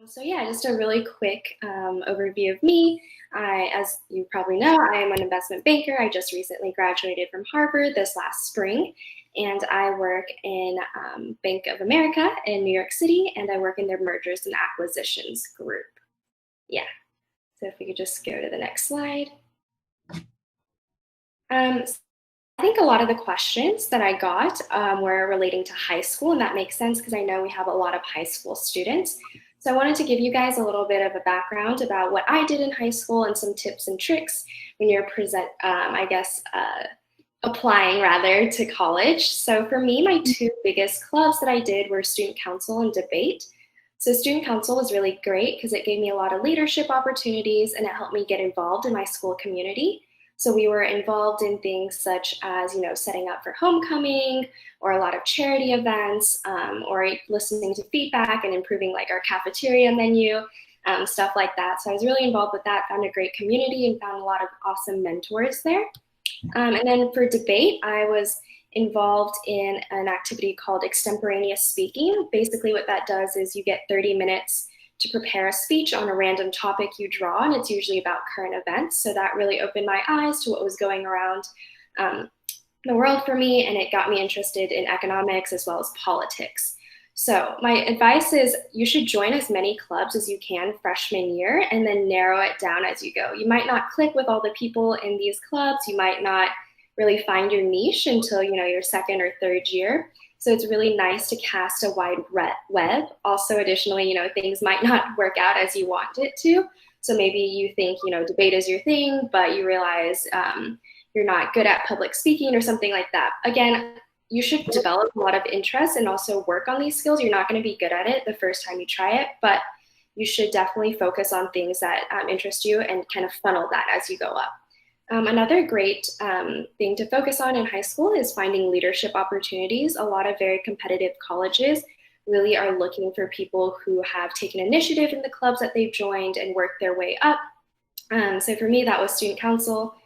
So yeah, just a really quick overview of me. As you probably know, I am an investment banker. I just recently graduated from Harvard this last spring, and I work in Bank of America in New York City, and I work in their mergers and acquisitions group. Yeah, so if we could just go to the next slide. So I think a lot of the questions that I got were relating to high school, and that makes sense because I know we have a lot of high school students. So I wanted to give you guys a little bit of a background about what I did in high school and some tips and tricks when you're applying rather to college. So for me, my two biggest clubs that I did were student council and debate. So student council was really great because it gave me a lot of leadership opportunities and it helped me get involved in my school community. So we were involved in things such as, setting up for homecoming or a lot of charity events or listening to feedback and improving like our cafeteria menu, stuff like that. So I was really involved with that, found a great community and found a lot of awesome mentors there. And then for debate, I was involved in an activity called extemporaneous speaking. Basically what that does is you get 30 minutes to prepare a speech on a random topic you draw, and it's usually about current events. So that really opened my eyes to what was going around the world for me, and it got me interested in economics as well as politics. So my advice is you should join as many clubs as you can freshman year and then narrow it down as you go. You might not click with all the people in these clubs. You might not really find your niche until your second or third year. So it's really nice to cast a wide web. Also, additionally, things might not work out as you want it to. So maybe you think, debate is your thing, but you realize you're not good at public speaking or something like that. Again, you should develop a lot of interest and also work on these skills. You're not going to be good at it the first time you try it, but you should definitely focus on things that interest you and kind of funnel that as you go up. Another great thing to focus on in high school is finding leadership opportunities. A lot of very competitive colleges really are looking for people who have taken initiative in the clubs that they've joined and worked their way up. So for me, that was student council.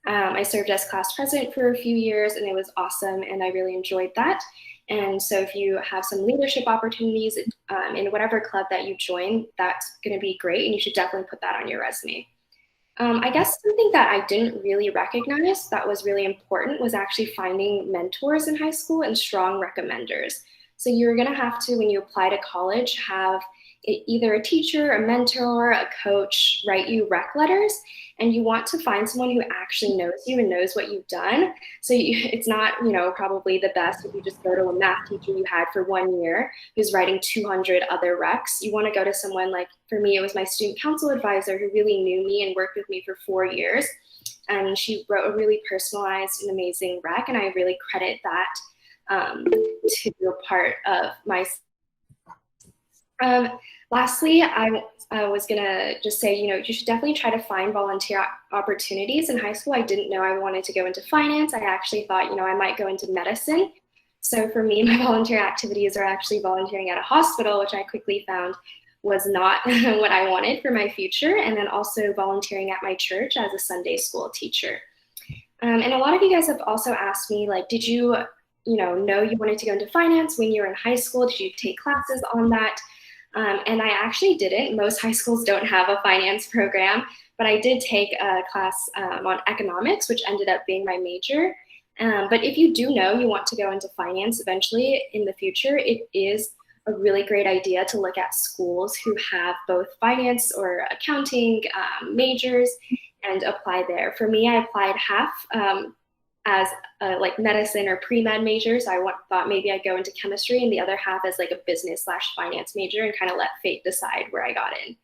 I served as class president for a few years and it was awesome and I really enjoyed that. And so if you have some leadership opportunities in whatever club that you join, that's going to be great and you should definitely put that on your resume. I guess something that I didn't really recognize that was really important was actually finding mentors in high school and strong recommenders. So you're going to have to, when you apply to college, have either a teacher, a mentor, a coach write you rec letters, and you want to find someone who actually knows you and knows what you've done. So it's not, probably the best if you just go to a math teacher you had for 1 year who's writing 200 other recs. You want to go to someone like, for me, it was my student council advisor who really knew me and worked with me for 4 years. And she wrote a really personalized and amazing rec, and I really credit that to a part of my. Lastly, I was gonna just say, you should definitely try to find volunteer opportunities in high school. I didn't know I wanted to go into finance. I actually thought, I might go into medicine. So for me, my volunteer activities are actually volunteering at a hospital, which I quickly found was not what I wanted for my future. And then also volunteering at my church as a Sunday school teacher. And a lot of you guys have also asked me, like, did you, know you wanted to go into finance when you were in high school? Did you take classes on that? And I actually didn't. Most high schools don't have a finance program, but I did take a class on economics, which ended up being my major. But if you do know you want to go into finance eventually in the future, it is a really great idea to look at schools who have both finance or accounting majors and apply there. For me, I applied half as like medicine or pre-med majors. I thought maybe I'd go into chemistry and the other half as like a business/finance major and kind of let fate decide where I got in.